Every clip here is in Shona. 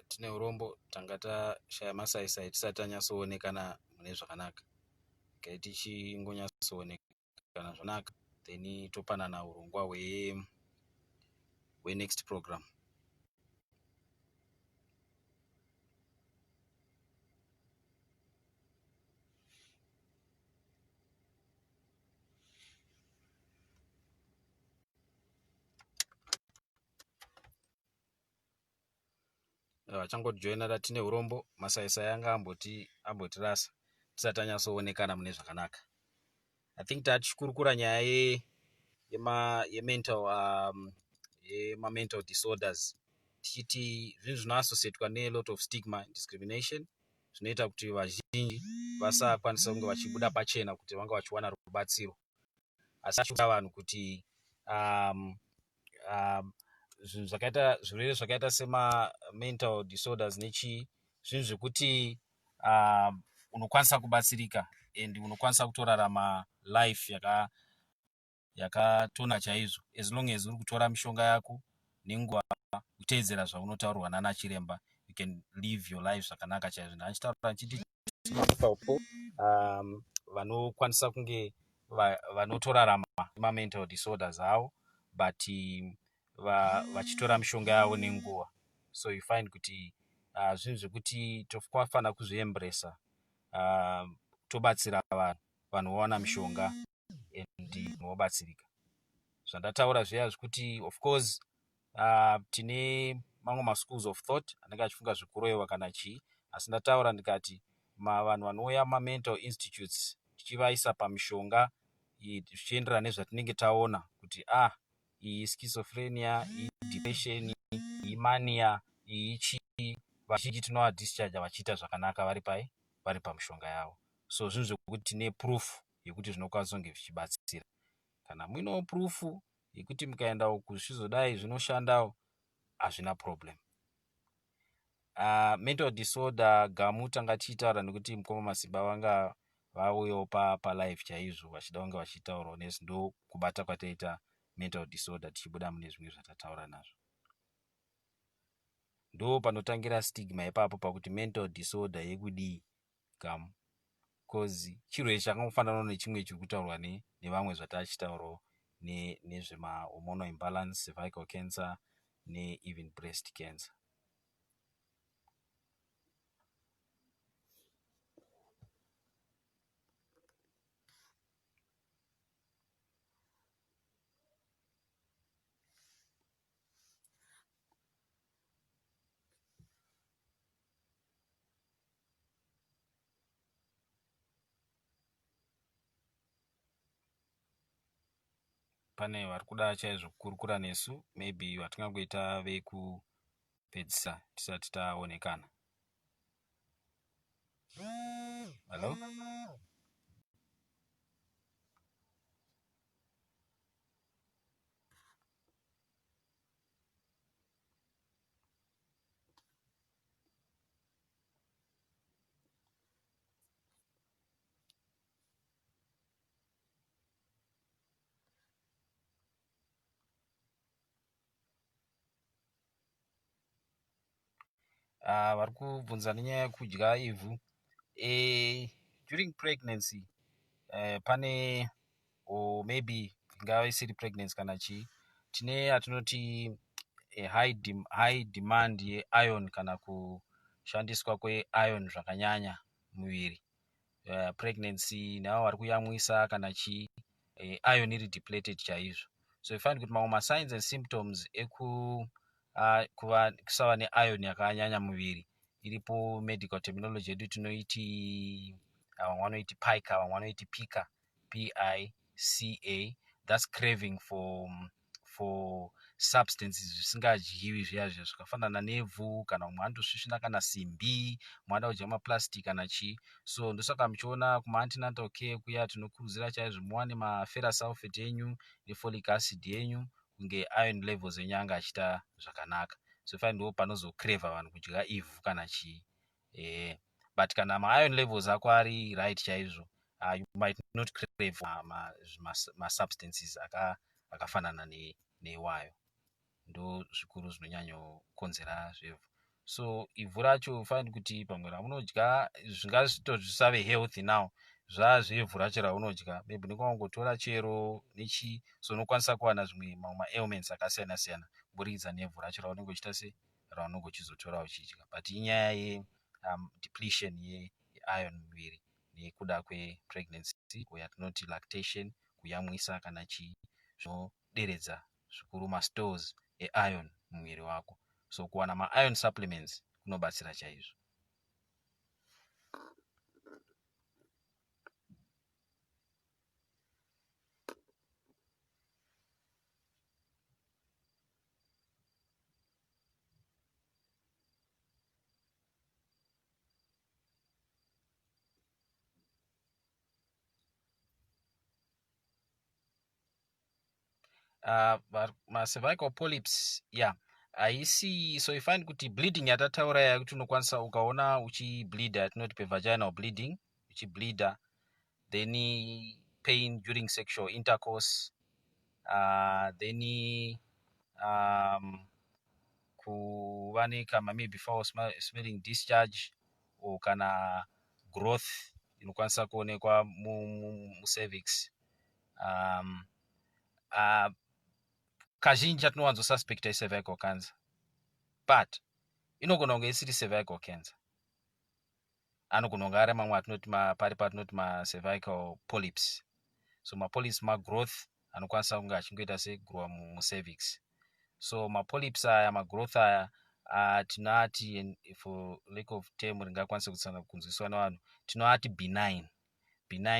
tine urombo tanga tashaya masaisai tisati tanyatsoonekana mune zvakanaka. Kai tichingonyatsoonekana zvakanaka then topanana urongwa next program. Vachangojoinara tine urombo masaisai anga ambotirasa tisati tanyatsoonekana mune zvakanaka. I think tatichikurukura nyaya mental disorders tichiti zvinhu zvinoassociatwa nelot of stigma and discrimination zvinoita kuti vazhinji vasakwanisa kunge vachibuda pachena kuti vanga vachiwana rubatsiro. Asi achikuta vanhu kuti zvirwere zvakaita sema mental disorders zvinhu zvekuti unokwanisa kubatsirika and unokwanisa kutorarama life yakatona chaizvo as long as uri kutora mishonga yako nenguva kuteedzera zvaunotaurirwa nana chiremba, you can live your life zvakanaka chaizvo. Ndachitaura nchiti vanokwanisa kunge vanotorarama mental disorders avo but vachitora mishonga yavo nenguva. So you find kuti zvinhu zvekuti tofanira kuzviembresa, tobatsira vanhu vowana mishonga and vobatsirika. Zvandataura zviya zvekuti of course tine mamwe maschools of thought anenge achifunga zvekuroyewa kana chii, asi ndataura ndikati vanhu vanouya mental institutes tichivaisa pamishonga zvichienderana nezvatinenge taona kuti iyi schizophrenia, iyi depression, iyi mania, iyi chii, vazhinji tinovadischarge vachiita zvakanaka vari pamishonga yavo. So zvinhu zvekuti tine proof yekuti zvinokwanisa kunge zvichibatsira. Kana muinewo proof yekuti mukaenda uku zvizodai zvinoshandawo, hazvina problem. Mental disorder gamu tanga tichitaura nekuti mukoma masimba vanga vauyawo palive chaizvo vachida kunge vachitaurawo nezvi ndo kubata kwataita mental disorder tichibuda mune zvimwe zvatataura nazvo. Ndo panotangira stigma ipapo pakuti mental disorder yekudii gamu, because chirwere chakangofanana nechimwe chiri kutaurwa nevamwe zvatachitaurawo nezvema hormonal imbalance, cervical cancer even breast cancer. Pane vari kuda chaizvo kukurukura nesu, maybe vatingangoita vekupedzisa tisati taonekana. Hello? Vari kubvunza nenyaya yekudya ivhu. During pregnancy pane maybe ingava isiri pregnancy kana chii, tine yatinoti high demand yeiron kana kushandiswa kweiron zvakanyanya muviri. Pregnancy neavo vari kuyamwisa kana chii, iron iri depleted chaizvo. So you find kuti mamwe masigns and symptoms kusava neiron yakanyanya muviri iripo medical terminology yedu tinoiti vamwe vanoiti pica, vamwe vanoiti pica, PICA. That's craving for substances zvisingadyiwi zviya zviya zvakafanana nevhu, kana umwe andosvisvina kana simbi, umwe ada kudya maplastic kana chii. So ndosaka muchiona kuma-antenatal care kuya tinokurudzira chaizvo muwane maferrous sulfate yenyu nefolic acid yenyu kunge iron levels enyu anga achiita zvakanaka. So fine ndo panozocreva vanhu kudya ivhu kana chii. But kana ma-iron levels ako ari right chaizvo, you might not crave ma-substances akafanana newayo. Ndo zvikuru zvinonyanyokonzera zvevhu. so ivhu racho find kuti pamwe ramunodya zvisave healthy now zvazvevhu racho raunodya maybe nekwangotora chero nechi so unokwanisa kuwana zvimwe mamwe maailments akasiyana siyana kuburikidza nevhu racho raunenge uchiita se raunenge uchizotora uchidya but inyaya depletion yeiron muviri nekuda kwepregnancy yatinoti lactation kuyamwisa kana chii zvinoderedza zvikuru mastores eiron mumwiri wako so kuwana mairon supplements kunobatsira chaizvo. Cervical polyps haisi so you find kuti bleeding yatataura yakuti unokwanisa ukaona uchibleeda yatinoti pevaginal bleeding uchibleeda then pain during sexual intercourse then kuva nekama maybe foul smelling discharge or kana growth inokwanisa kuonekwa mucervix kazhinji atinowanzosuspecta icervical cancer but inogona kunge isiri cervical cancer, anogona kunge ari mamwe atinoti pari patinoti macervical polyps. So mapolyps magrowth anokwanisa kunge achingoita segrowa mucervix. So mapolyps aya magrowth aya tinoati for lack of term ringakwanisa kunzwiswa nevanhu tinoati benign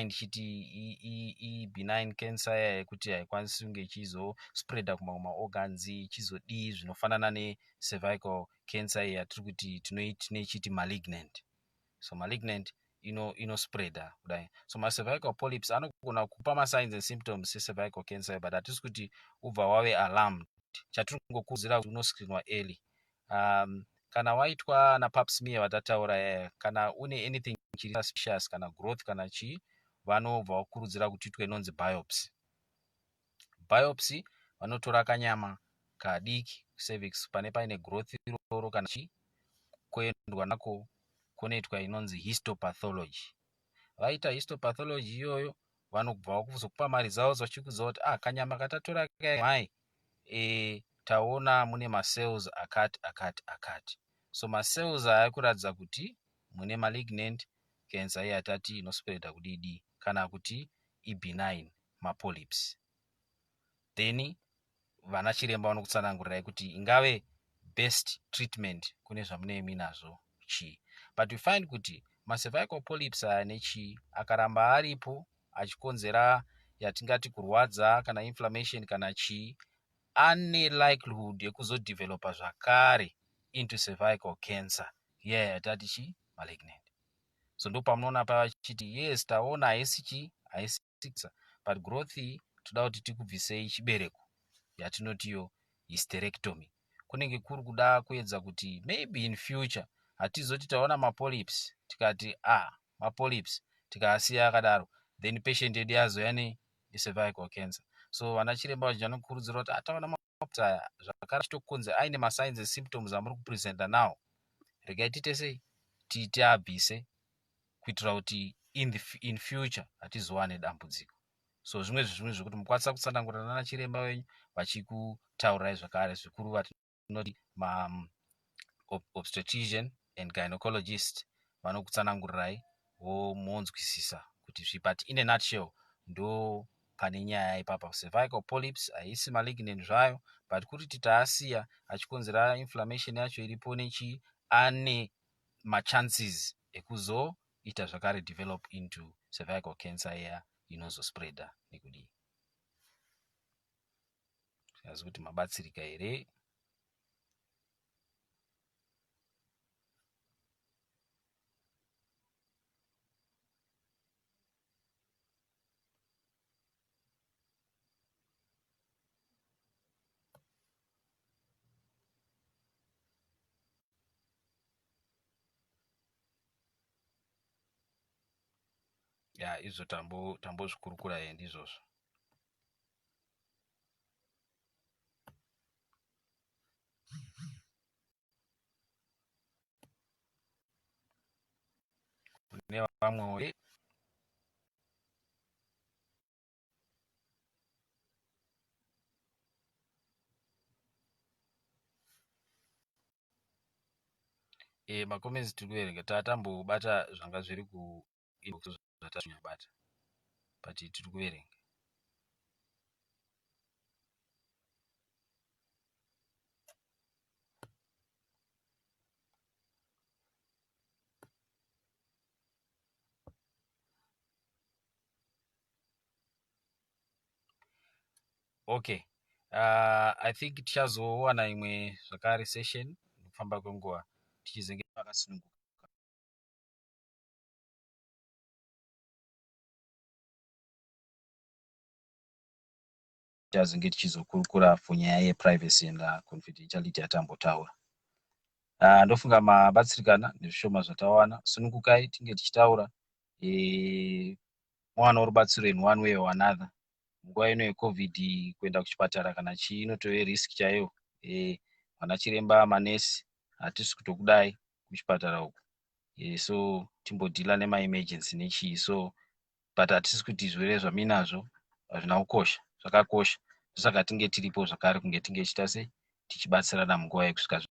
tichiti benign cancer yekuti haikwanisi kunge ichizospreada kumamwe maorgans ichizodii zvinofanana necervical cancer yatiri kuti tinoichiti malignant. So malignant inospreada kudai. So macervical polyps anogona kupa masigns and symptoms secervical cancer but hatisi kuti ubva wave alarmed. Chatiri kungokurudzira kuti unoscreenwa early. Kana waitwa napap smear watataura yaya kana une anything chiri suspicious kana growth kana chii vanobva vakurudzira kuti itwe inonzi biopsy. Biopsy vanotora kanyama kadiki cervix pane paine growth iroro kana chii kuendwa nako kunoitwa inonzi histopathology. Vaita histopathology iyoyo vanobva vakuzokupa maresults vachikuudza kuti kanyama katatora mai taona mune macells akati. So macells aya kuratidza kuti mune malignant cancer yatati inospreada kudidi kana kuti ibenign mapolyps. Then vana chiremba vanokutsanangurirai kuti ingave best treatment kune zvamunemi nazvo chii. But we find kuti macervical polyps aya nechii akaramba aripo achikonzera yatingati kurwadza kana inflammation kana chii ane likelihood yekuzodevelopa zvakare into cervical cancer yatati chii malignant. So ndo pamunoona pavachiti yes taona haisi but growth toda kuti tikubvisei chibereko yatinotiyo hysterectomy. Kunenge kuri kuda kuedza kuti maybe in future hatizoti taona mapolyps tikati mapolyps tikasiya akadaro then patient yedu yazoya necervical cancer. So vana chiremba vazhinji vanokurudzirwa kuti taona mapolyps aya zvakare chitokunze aine masigns and symptoms amuri kupresenta nawo regai tiite sei tiabvise kuitira kuti in future hatizowane dambudziko. So zvimwe zvekuti mukwanisa kutsanangurana nana chiremba wenyu vachikutaurirai zvakare zvikuru vatinoti obstetrician and gynecologist vanokutsanangurirai womonzwisisa kuti but in a nutshell ndo pane nyaya ipapa. Cervical polyps haisi malignant zvayo but kuti titaasiya achikonzera inflammation yacho iripo nechii ane machances ekuzoita zvakare develop into cervical cancer iya inozospreada nekudii. Zvazi kuti mabatsirika here. Izvo tambozvikurukura ndizvozvo. vamwewo makomenzi tiri kuverenga tatambobata zvanga zviri kuinbox zvatanyabata but tiri kuverenga. Okay, I think tichazowana imwe zvakare session nokufamba kwenguva tichizenge vakasununguka tichazenge tichizokurukura funyaya yeprivacy and confidentiality yatambotaura. Ndofunga mabatsirikana nezvishoma zvatawana. Sunungukai tinge tichitaura muwana rubatsiro in one way or another. Nguva ino yecovid kuenda kuchipatara kana chii inotove risk chaiyo. Vana chiremba manesi hatisi kutokudai kuchipatara uku, so timbodhila nema-emergency nechii, so but hatisi kuti zvirwere zvaminazvo hazvina kukosha, zvakakosha. Saka tinge tiripo zvakare kunge tinge tichita sei tichibatsirana munguva yekusvika